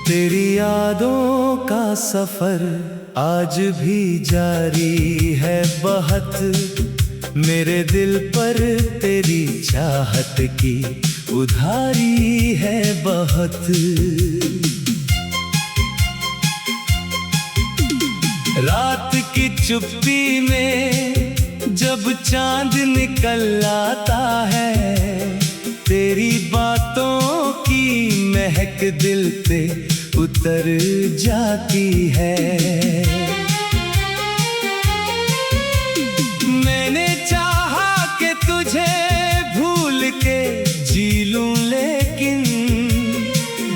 तेरी यादों का सफर आज भी जारी है बहुत। मेरे दिल पर तेरी चाहत की उधारी है बहुत। रात की चुप्पी में जब चांद निकल आता है, तेरी बातों की महक दिल पे उतर जाती है। मैंने चाहा कि तुझे भूल के जी लूं, लेकिन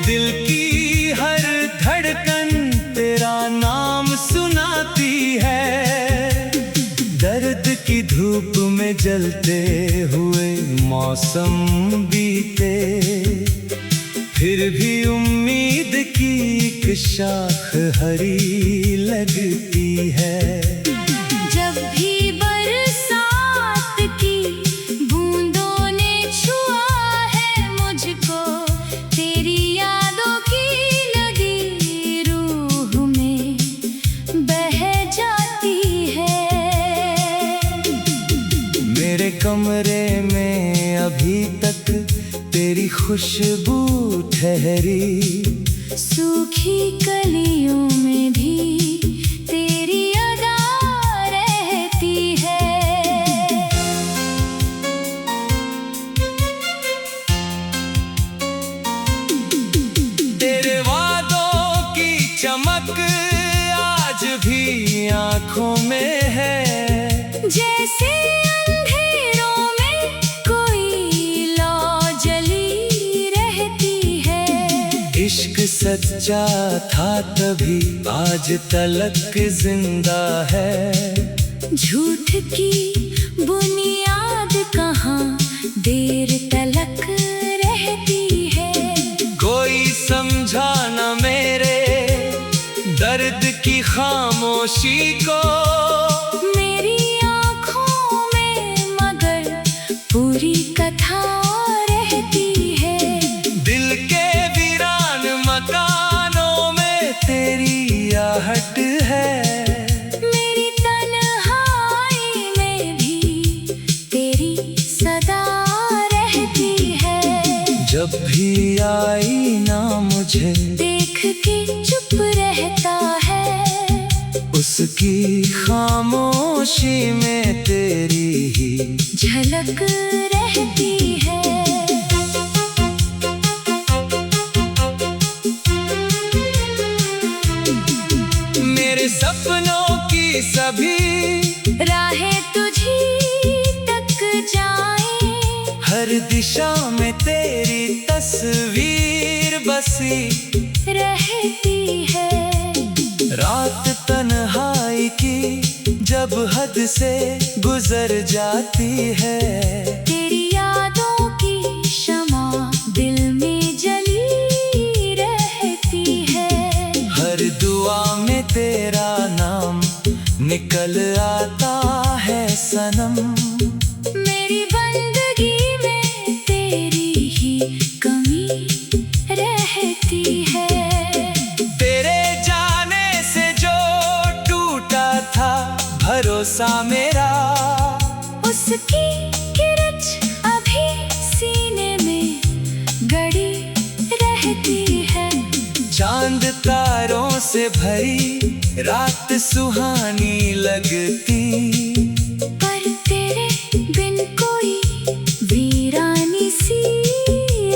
दिल की हर धड़कन तेरा नाम सुनाती है। दर्द की धूप में जलते हुए मौसम बीते, फिर भी उम्मीद की एक शाख हरी लगती है। जब भी बरसात की बूंदों ने छुआ है मुझको, तेरी यादों की नदी रूह में बह जाती है। मेरे कमरे में अभी तक तेरी खुशबू ठहरी, सूखी कलियों में भी तेरी अदा रहती है। तेरे वादों की चमक आज भी आंखों में है, जैसे अंधेरों में कोई लौ जली रहती है। इश्क सच्चा था तभी आज तलक जिंदा है। झूठ की बुनियाद कहाँ देर तलक रहती है। कोई समझा न मेरे दर्द की खामोशी को, मेरी आँखों में मगर पूरी कथा रहती है। दिल के वीरान मकानों में तेरी आहट है। मेरी तन्हाई में भी तेरी सदा रहती है। जब भी आई ना मुझे देख के चुप रहता है, उसकी खामोशी में तेरी ही झलक रहती है। मेरे सपनों की सभी राहें तुझी तक जाएं, हर दिशा में तेरी तस्वीर बसी रहती है। रात तन्हाई की जब हद से गुजर जाती है, तेरी यादों की शमा दिल में जली रहती है। हर दुआ में तेरा नाम निकल आता है सनम। मेरी बंदगी में तेरी ही कमी रहती है। तेरे जाने से जो टूटा था भरोसा मेरा, उसकी किरच अभी सीने में गड़ी रहती है। चांद तारों से भरी रात सुहानी लगती, पर तेरे बिन कोई वीरानी सी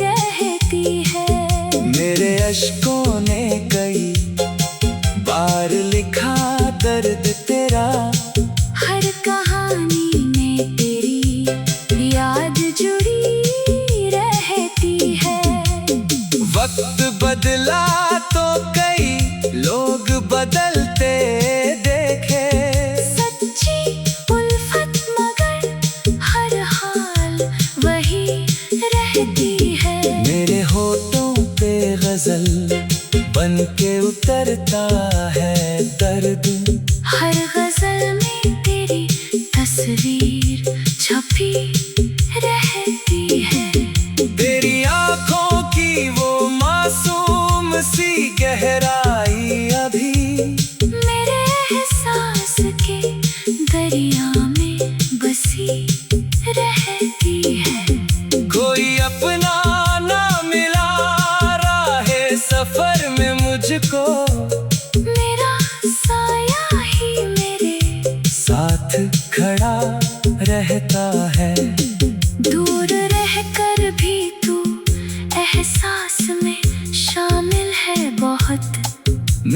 रहती है। मेरे अश्कों ने कई बार लिखा दर्द तेरा, हर कहानी में तेरी याद जुड़ी रहती है। वक्त बदला तो कई लोग बदलते देखे, सच्ची उल्फत मगर हर हाल वही रहती है। मेरे होठों पे गजल बन के उतरता है दर्द, हर गजल में तेरी तस्वीर छपी रहती है। तेरी आंखों की वो मासूम सी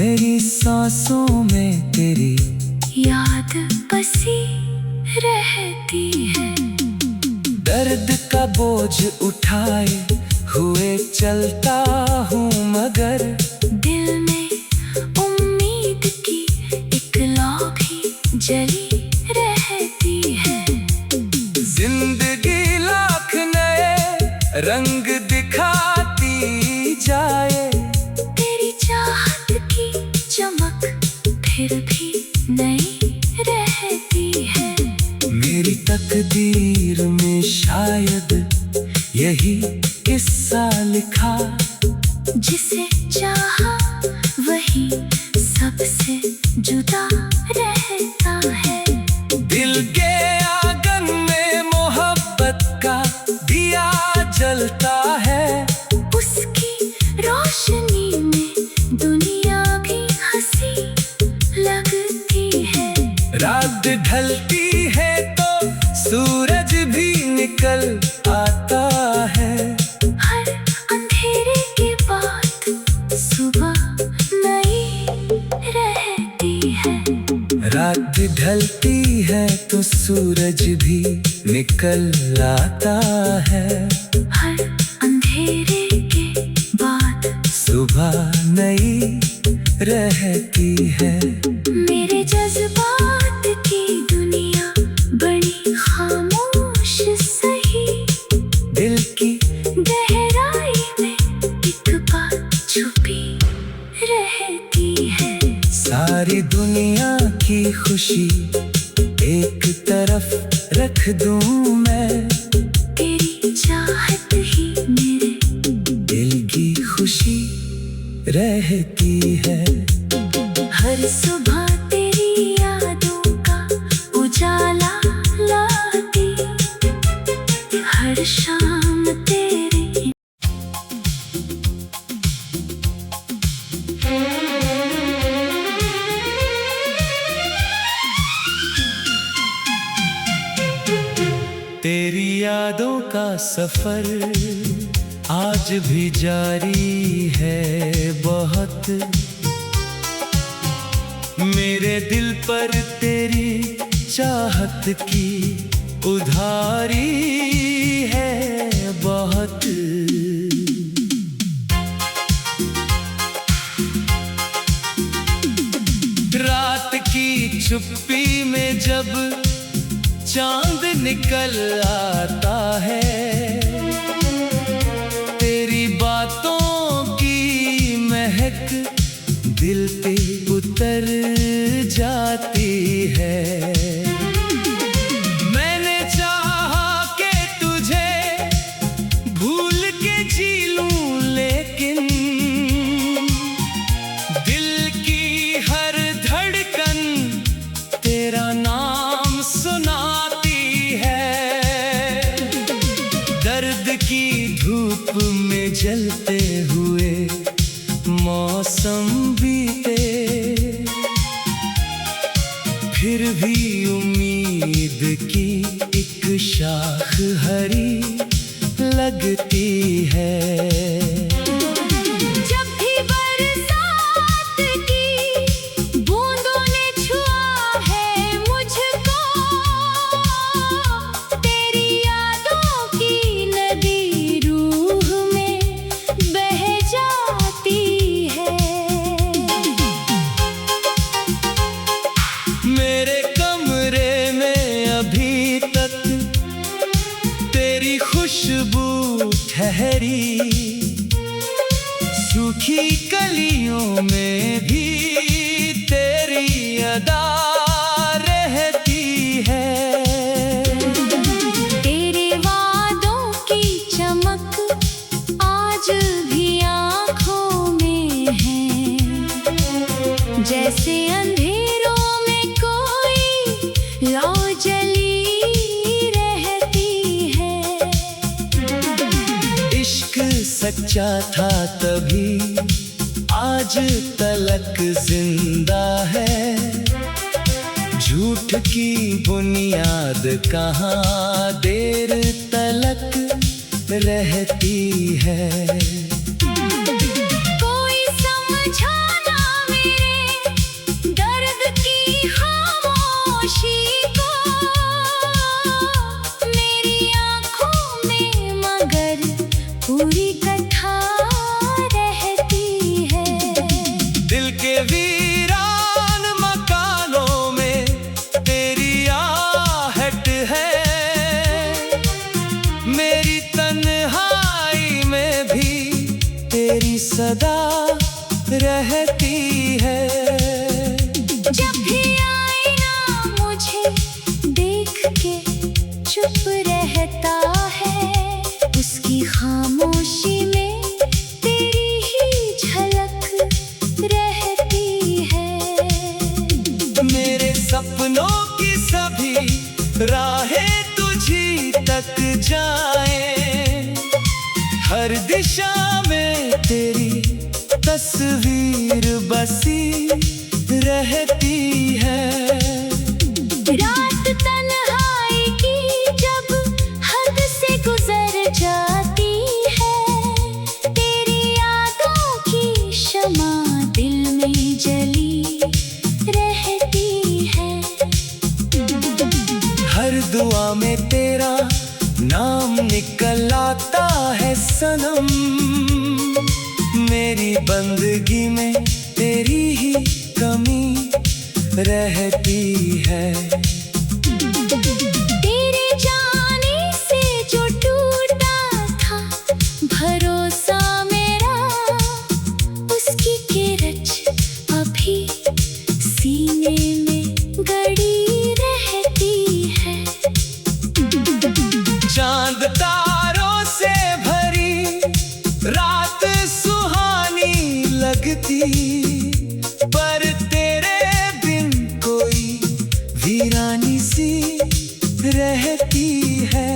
मेरी सांसों में तेरी याद बसी रहती है। दर्द का बोझ उठाए हुए चलता हूँ, मगर दिल में उम्मीद की एक लौ भी जली रहती है। जिंदगी लाख नए रंग दिखाती जाए, तेरी चाहत की चमक फिर भी नई रहती है। मेरी तकदीर में शायद यही किस्सा लिखा, जिसे चाहा वही सबसे जुदा रहता है। दिल के आंगन में मोहब्बत का दिया जलता है, उसकी रोशनी में दुनिया भी हंसी लगती है। रात ढलती है तो सूरज भी निकल आता है। हर अंधेरे के बाद सुबह नई रहती है। रात ढलती है तो सूरज भी निकल आता है। हर अंधेरे के बाद सुबह नई रहती है। मेरे जज्बात की दुनिया बड़ी खामोश सही, दिल की गहराई में एक बात छुपी रहती है। सारी दुनिया की खुशी एक तरफ रख दूं मैं, तेरी चाहत ही मेरे दिल की खुशी रहती है। हर सुबह तेरी यादों का उजाला लाती, हर शाम तेरी तेरी यादों का सफर आज भी जारी है बहुत, मेरे दिल पर तेरी चाहत की उधारी है बहुत। रात की चुप्पी में जब चांद निकल आता है, तेरी बातों की महक दिल पे उतर जाती है। मैंने चाहा कि तुझे भूल के जी लूं, लेकिन दिल की हर धड़कन तेरा नाम सुनाती है। दर्द की धूप में जलते हुए मौसम बीते, फिर भी उम्मीद की एक शाख हरी लगती है। जब भी बरसात की बूंदों ने छुआ है मुझको, तेरी यादों की नदी रूह में बह जाती है। मेरे कमरे में अभी तक तेरी खुशबू ठहरी, सूखी कलियों में भी तेरी अदा रहती है। तेरे वादों की चमक आज भी आँखों में है, जैसे अंधेरों में कोई लौ जली रहती है। इश्क सच्चा था तभी आज तलक जिंदा है, झूठ की बुनियाद कहाँ देर तलक रहती है। कोई समझाना मेरे तन्हा रहती है। दिल के वीरान मकानों में तेरी आहट है, मेरी तन्हाई में भी तेरी सदा रहती है। जब भी आईना मुझे देख के चुप रहता है, उसकी खामोशी में तेरी ही झलक रहती है। मेरे सपनों की सभी राहें तुझी तक जाएं, हर दिशा में तेरी तस्वीर बसी रहती है। रात तन्हाई की जब हद से गुजर जाती है, तेरी यादों की शमा दिल में जली रहती है। हर दुआ में तेरा नाम निकल आता है सनम, मेरी बंदगी में तेरी ही कमी रहती है। तेरे जाने से जो टूटा था भरोसा मेरा, उसकी किरच अभी सीने में गड़ी रहती है। चांद तारों से भरी रात सुहानी लगती, पर तेरे बिन कोई वीरानी सी रहती है।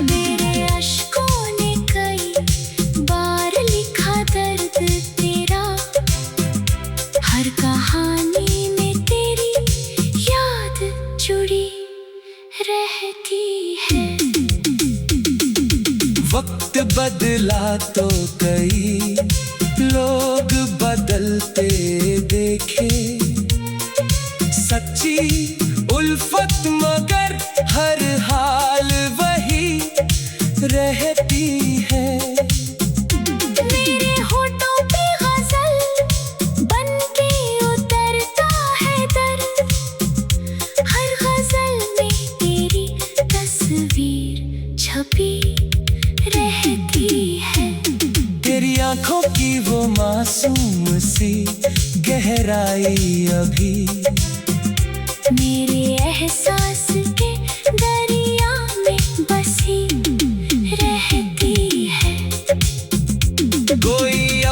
मेरे अश्कों ने कई बार लिखा दर्द तेरा, हर कहानी में तेरी याद जुड़ी रहती है। वक्त बदला तो कई लोग बदलते देखे, सच्ची उल्फत मगर हर हाल वही रहती है। मेरे होठों पे गजल बन के उतरता है दर्द, हर गजल में तेरी तस्वीर छपी रहती है। तेरी आंखों की वो मासूम सी गहराई अभी मेरे एहसास के दरिया में बसी रहती है। कोई